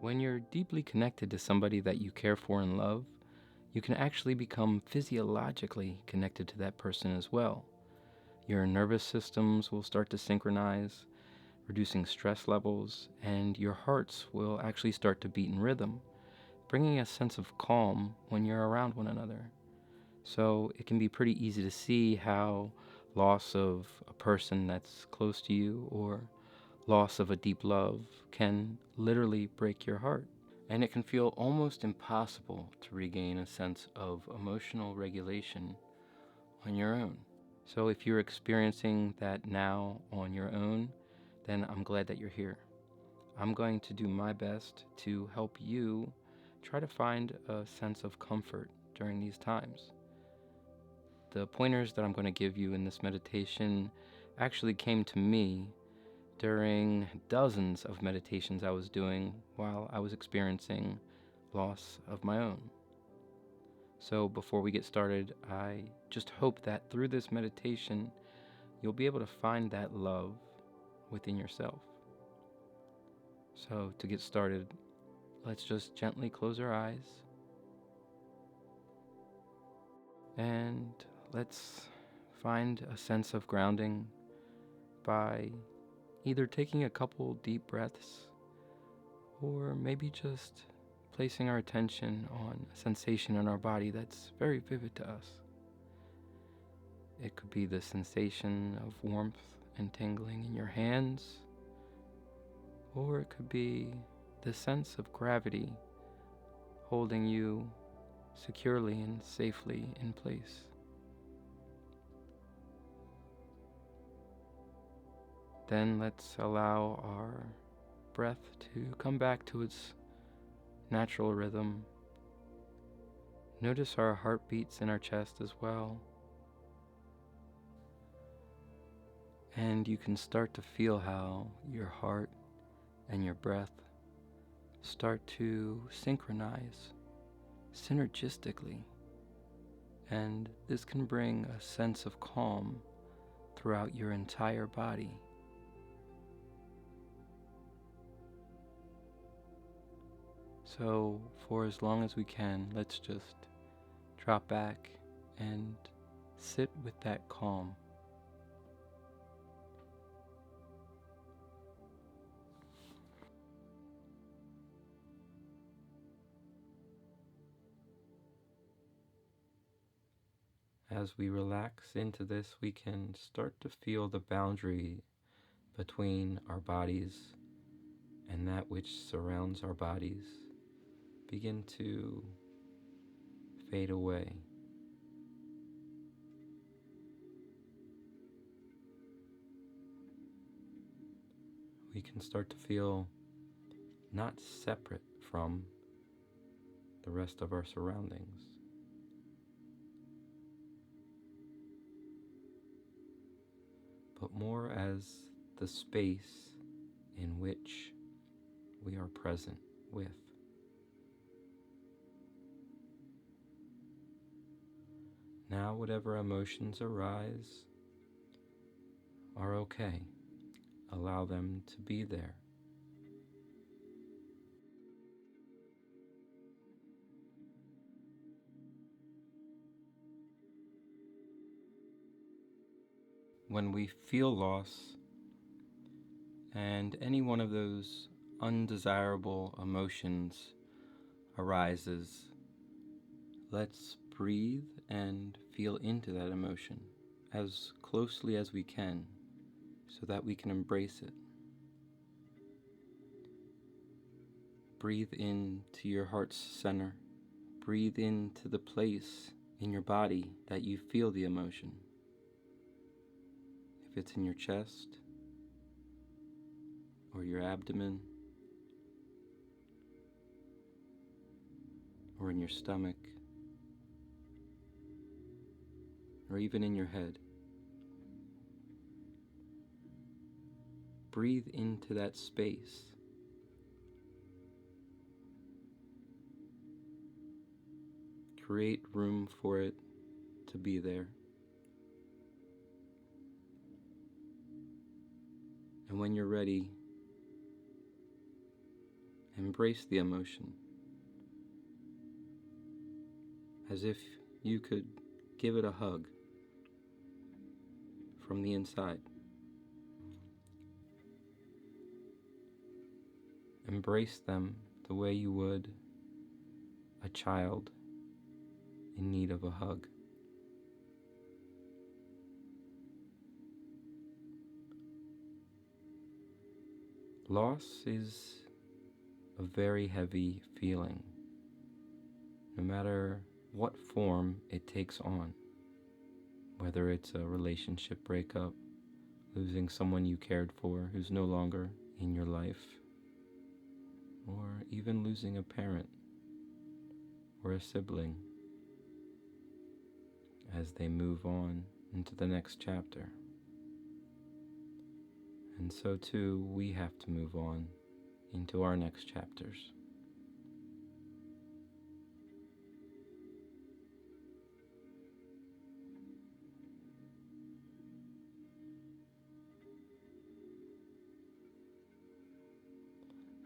When you're deeply connected to somebody that you care for and love, you can actually become physiologically connected to that person as well. Your nervous systems will start to synchronize, reducing stress levels, and your hearts will actually start to beat in rhythm, bringing a sense of calm when you're around one another. So it can be pretty easy to see how loss of a person that's close to you or loss of a deep love can literally break your heart. And it can feel almost impossible to regain a sense of emotional regulation on your own. So if you're experiencing that now on your own, then I'm glad that you're here. I'm going to do my best to help you try to find a sense of comfort during these times. The pointers that I'm going to give you in this meditation actually came to me during dozens of meditations I was doing while I was experiencing loss of my own. So before we get started, I just hope that through this meditation, you'll be able to find that love within yourself. So to get started, let's just gently close our eyes and let's find a sense of grounding by either taking a couple deep breaths or maybe just placing our attention on a sensation in our body that's very vivid to us. It could be the sensation of warmth and tingling in your hands, or it could be the sense of gravity holding you securely and safely in place. Then let's allow our breath to come back to its natural rhythm. Notice our heartbeats in our chest as well. And you can start to feel how your heart and your breath start to synchronize synergistically. And this can bring a sense of calm throughout your entire body. So for as long as we can, let's just drop back and sit with that calm. As we relax into this, we can start to feel the boundary between our bodies and that which surrounds our bodies begin to fade away. We can start to feel not separate from the rest of our surroundings, but more as the space in which we are present with. Now, whatever emotions arise are okay. Allow them to be there. When we feel loss and any one of those undesirable emotions arises, let's breathe and feel into that emotion as closely as we can so that we can embrace it. Breathe into your heart's center. Breathe into the place in your body that you feel the emotion. If it's in your chest or your abdomen or in your stomach or even in your head, breathe into that space. Create room for it to be there. And when you're ready, Embrace the emotion as if you could give it a hug from the inside. Embrace them the way you would a child in need of a hug. Loss is a very heavy feeling, no matter what form it takes on, whether it's a relationship breakup, losing someone you cared for who's no longer in your life, or even losing a parent or a sibling as they move on into the next chapter. And so too, we have to move on into our next chapters.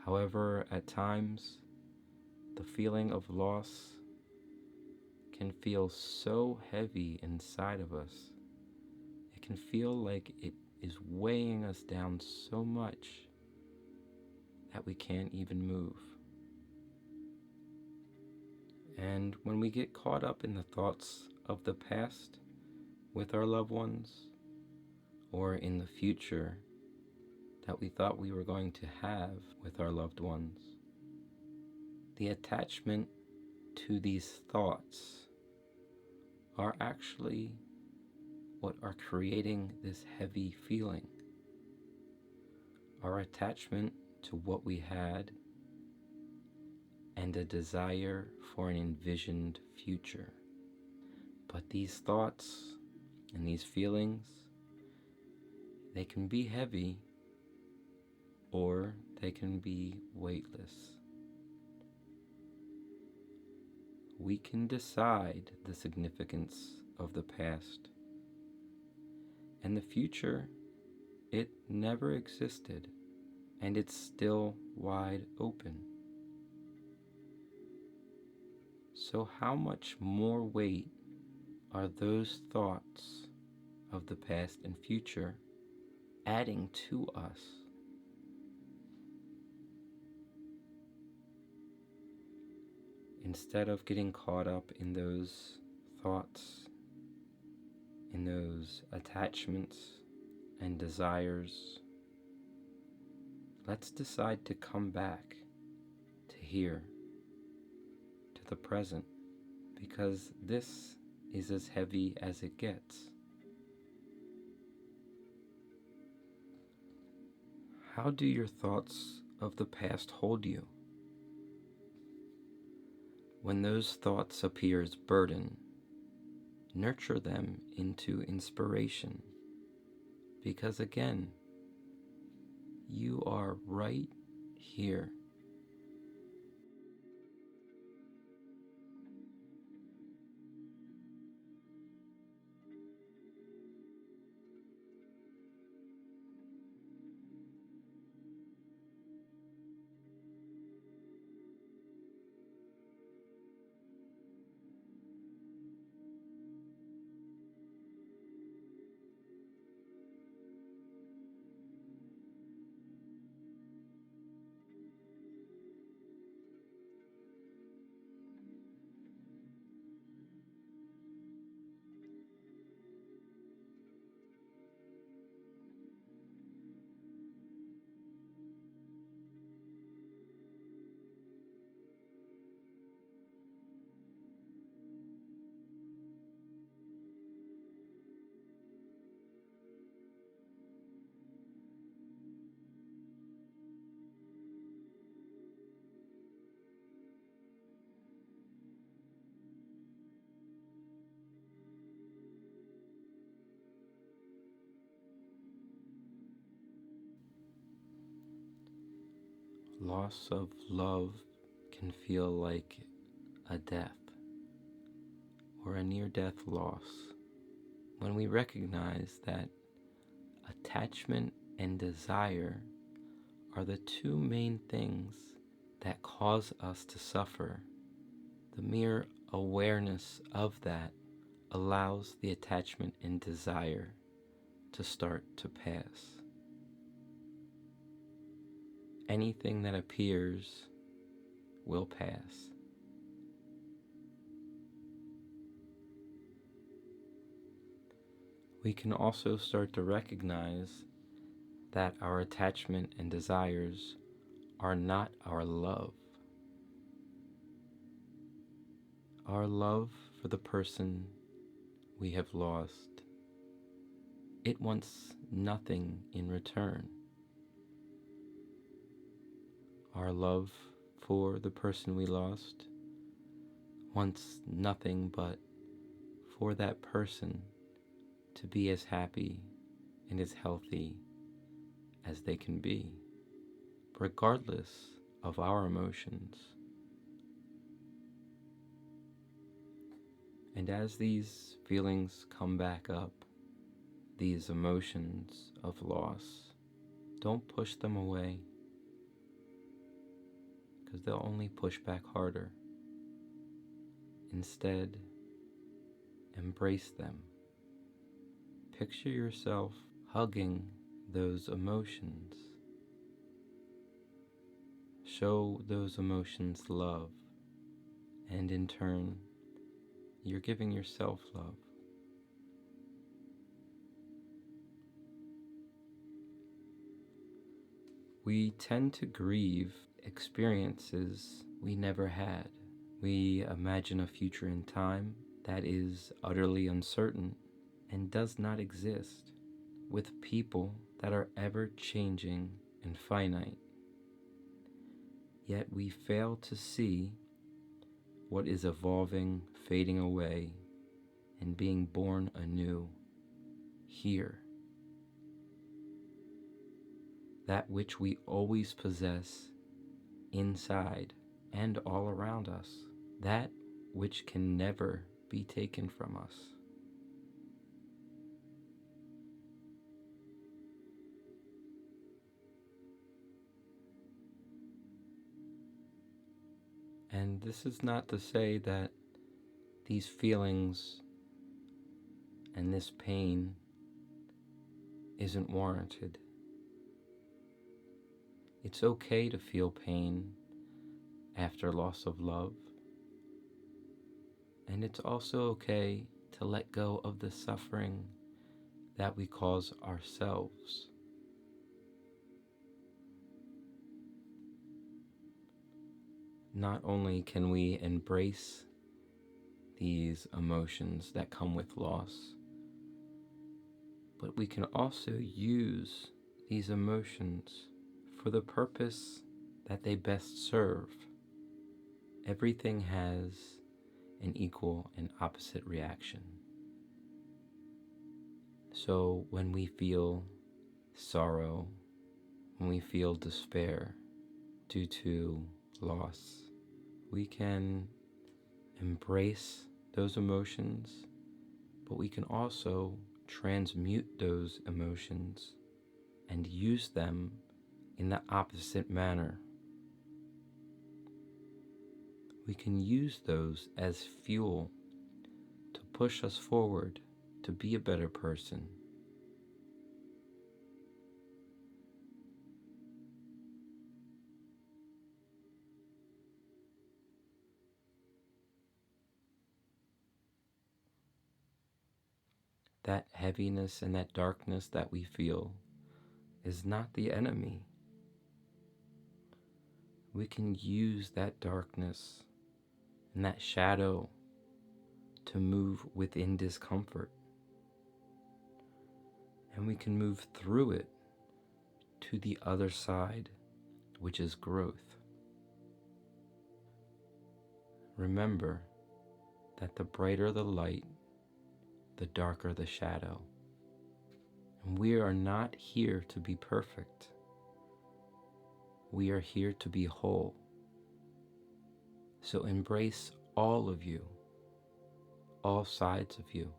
However, at times, the feeling of loss can feel so heavy inside of us. It can feel like it is weighing us down so much that we can't even move. And when we get caught up in the thoughts of the past with our loved ones, or in the future that we thought we were going to have with our loved ones, the attachment to these thoughts are actually what are creating this heavy feeling. Our attachment to what we had and a desire for an envisioned future. But these thoughts and these feelings, they can be heavy or they can be weightless. We can decide the significance of the past, and the future, it never existed, and it's still wide open. So how much more weight are those thoughts of the past and future adding to us? Instead of getting caught up in those thoughts, in those attachments and desires, let's decide to come back to here, to the present, because this is as heavy as it gets. How do your thoughts of the past hold you? When those thoughts appear as burden, nurture them into inspiration, because again, you are right here. Loss of love can feel like a death or a near-death loss when we recognize that attachment and desire are the two main things that cause us to suffer, the mere awareness of that allows the attachment and desire to start to pass. Anything that appears will pass. We can also start to recognize that our attachment and desires are not our love. Our love for the person we have lost, it wants nothing in return. Our love for the person we lost wants nothing but for that person to be as happy and as healthy as they can be, regardless of our emotions. And as these feelings come back up, these emotions of loss, don't push them away, because they'll only push back harder. Instead, embrace them. Picture yourself hugging those emotions. Show those emotions love, and in turn, you're giving yourself love. We tend to grieve experiences we never had. We imagine a future in time that is utterly uncertain and does not exist, with people that are ever changing and finite. Yet we fail to see what is evolving, fading away, and being born anew here. That which we always possess inside and all around us. That which can never be taken from us. And this is not to say that these feelings and this pain isn't warranted. It's okay to feel pain after loss of love. And it's also okay to let go of the suffering that we cause ourselves. Not only can we embrace these emotions that come with loss, but we can also use these emotions for the purpose that they best serve. Everything has an equal and opposite reaction. So when we feel sorrow, when we feel despair due to loss, we can embrace those emotions, but we can also transmute those emotions and use them in the opposite manner. We can use those as fuel to push us forward to be a better person. That heaviness and that darkness that we feel is not the enemy. We can use that darkness and that shadow to move within discomfort. And we can move through it to the other side, which is growth. Remember that the brighter the light, the darker the shadow. And we are not here to be perfect. We are here to be whole. So embrace all of you, all sides of you.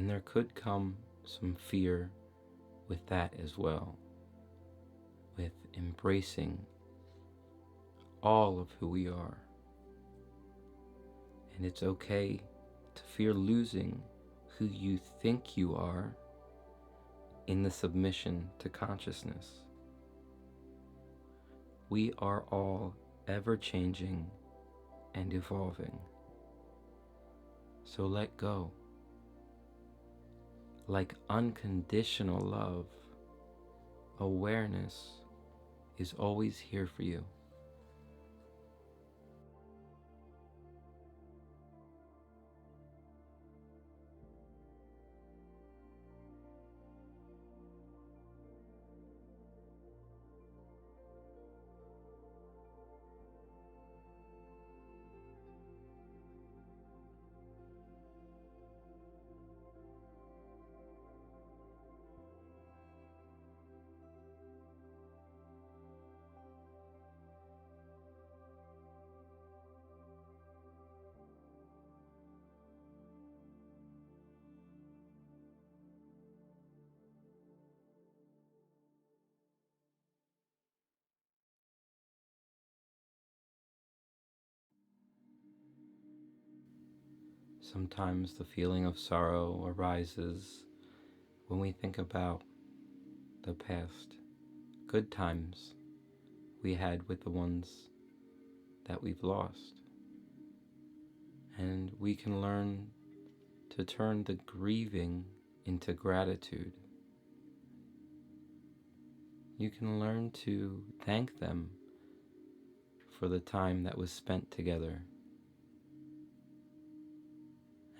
And there could come some fear with that as well, with embracing all of who we are. And it's okay to fear losing who you think you are in the submission to consciousness. We are all ever changing and evolving. So let go. Like unconditional love, awareness is always here for you. Sometimes the feeling of sorrow arises when we think about the past good times we had with the ones that we've lost. And we can learn to turn the grieving into gratitude. You can learn to thank them for the time that was spent together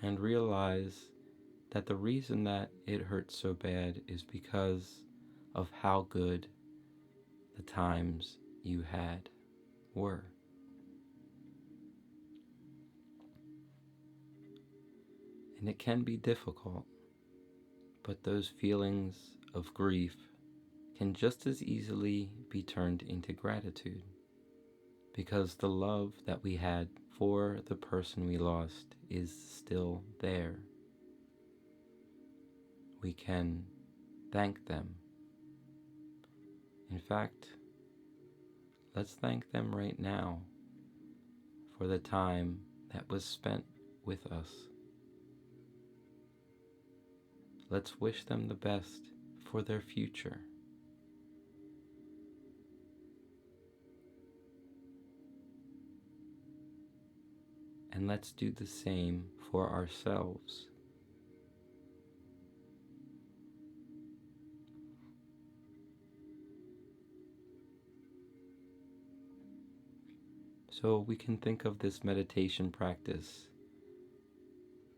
and realize that the reason that it hurts so bad is because of how good the times you had were. And it can be difficult, but those feelings of grief can just as easily be turned into gratitude, because the love that we had for the person we lost is still there. We can thank them. In fact, let's thank them right now for the time that was spent with us. Let's wish them the best for their future. And let's do the same for ourselves. So we can think of this meditation practice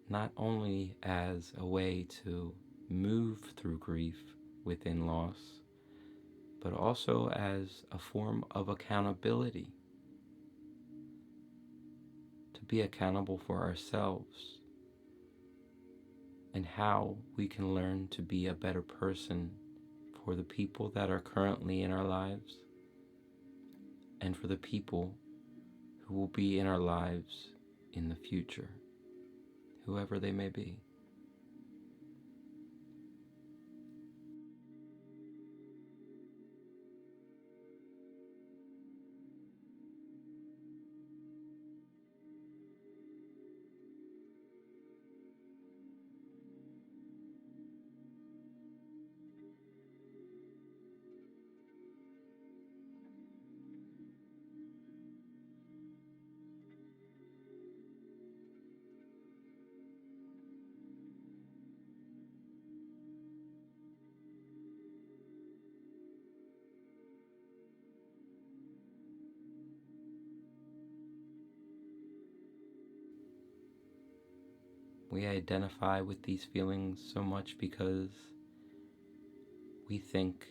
not only as a way to move through grief within loss, but also as a form of accountability, to be accountable for ourselves and how we can learn to be a better person for the people that are currently in our lives and for the people who will be in our lives in the future, whoever they may be. We identify with these feelings so much because we think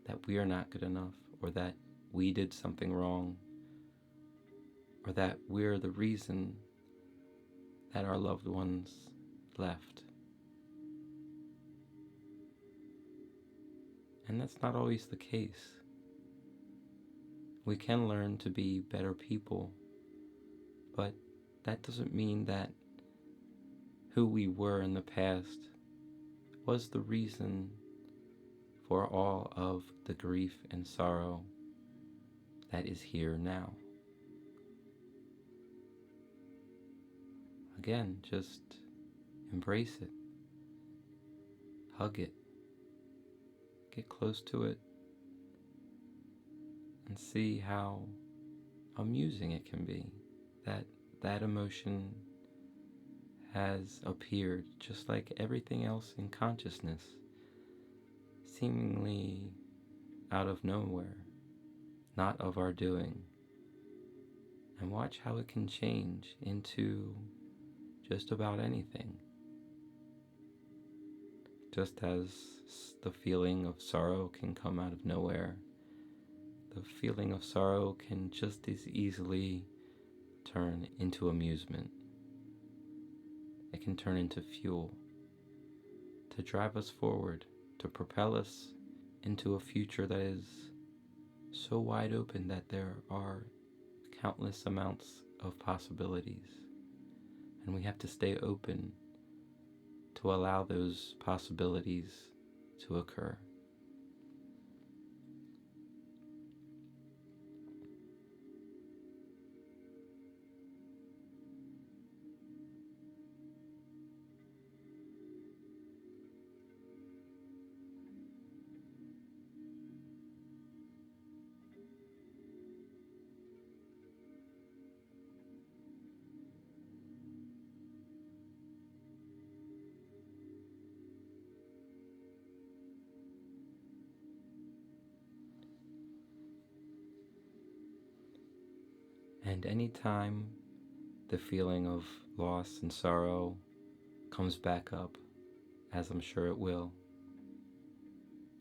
that we are not good enough, or that we did something wrong, or that we're the reason that our loved ones left. And that's not always the case. We can learn to be better people, but that doesn't mean that who we were in the past was the reason for all of the grief and sorrow that is here now. Again, just embrace it, hug it, get close to it, and see how amusing it can be that that emotion has appeared just like everything else in consciousness, seemingly out of nowhere, not of our doing. And watch how it can change into just about anything. Just as the feeling of sorrow can come out of nowhere, the feeling of sorrow can just as easily turn into amusement. It can turn into fuel to drive us forward, to propel us into a future that is so wide open that there are countless amounts of possibilities. And we have to stay open to allow those possibilities to occur. And anytime the feeling of loss and sorrow comes back up, as I'm sure it will,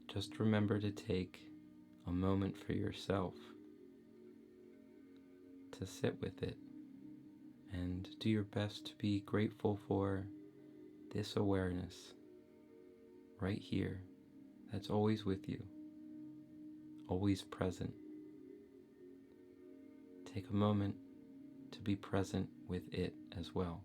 just remember to take a moment for yourself to sit with it and do your best to be grateful for this awareness right here that's always with you, always present. Take a moment to be present with it as well.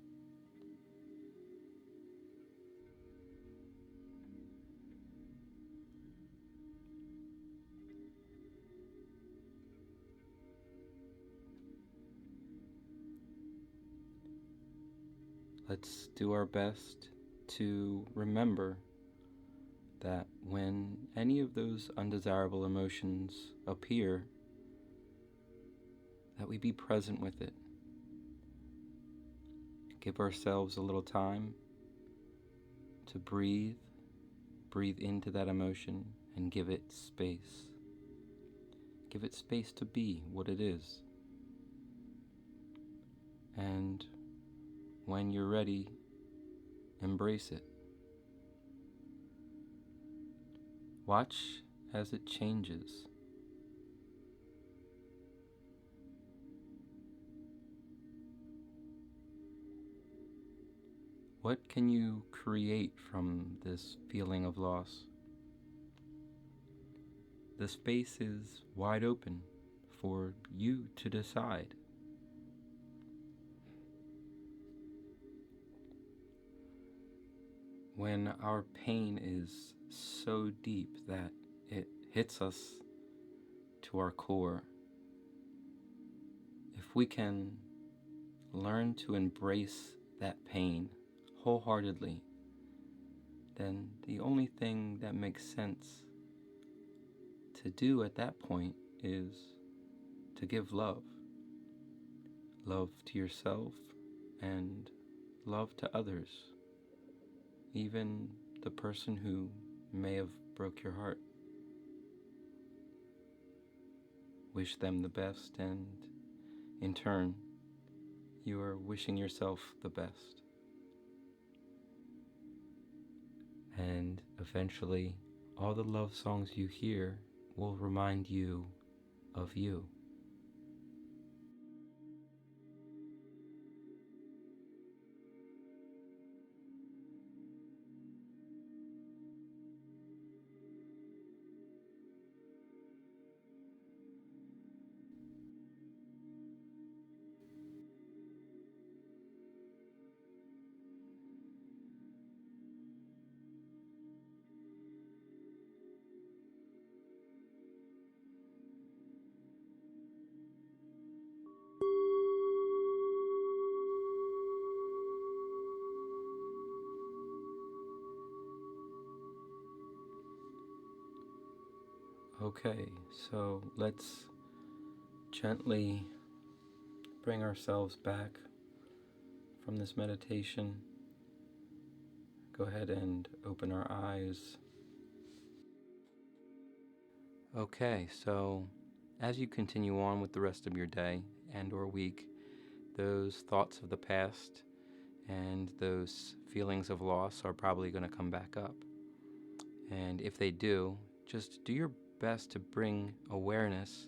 Let's do our best to remember that when any of those undesirable emotions appear, that we be present with it. Give ourselves a little time to breathe into that emotion and give it space. Give it space to be what it is. And when you're ready, embrace it. Watch as it changes. What can you create from this feeling of loss? The space is wide open for you to decide. When our pain is so deep that it hits us to our core, if we can learn to embrace that pain wholeheartedly, then the only thing that makes sense to do at that point is to give love. Love to yourself and love to others, even the person who may have broke your heart. Wish them the best, and in turn, you are wishing yourself the best. And eventually, all the love songs you hear will remind you of you. Okay, so let's gently bring ourselves back from this meditation. Go ahead and open our eyes. Okay, so as you continue on with the rest of your day and or week, those thoughts of the past and those feelings of loss are probably going to come back up. And if they do, just do your best to bring awareness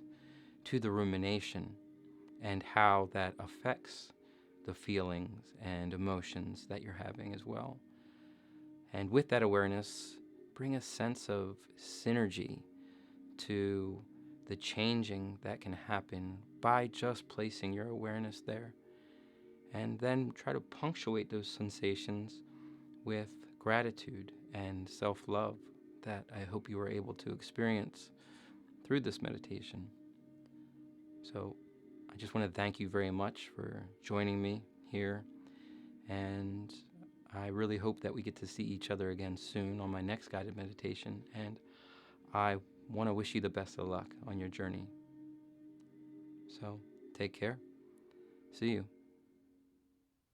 to the rumination and how that affects the feelings and emotions that you're having as well. And with that awareness, bring a sense of synergy to the changing that can happen by just placing your awareness there. And then try to punctuate those sensations with gratitude and self-love that I hope you were able to experience through this meditation. So I just want to thank you very much for joining me here, and I really hope that we get to see each other again soon on my next guided meditation, and I want to wish you the best of luck on your journey. So take care. See you.